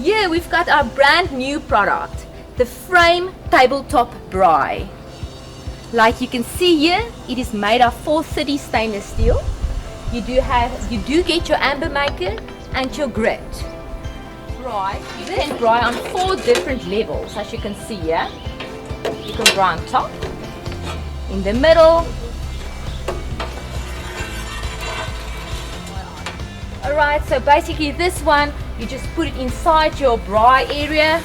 here we've got our brand new product, the frame tabletop braai. Like you can see here, it is made of 430 stainless steel. You do get your amber maker and your grit. Braai, you can braai on 4 different levels, as you can see here. You can braai on top, in the middle. Alright, so basically this one, you just put it inside your braai area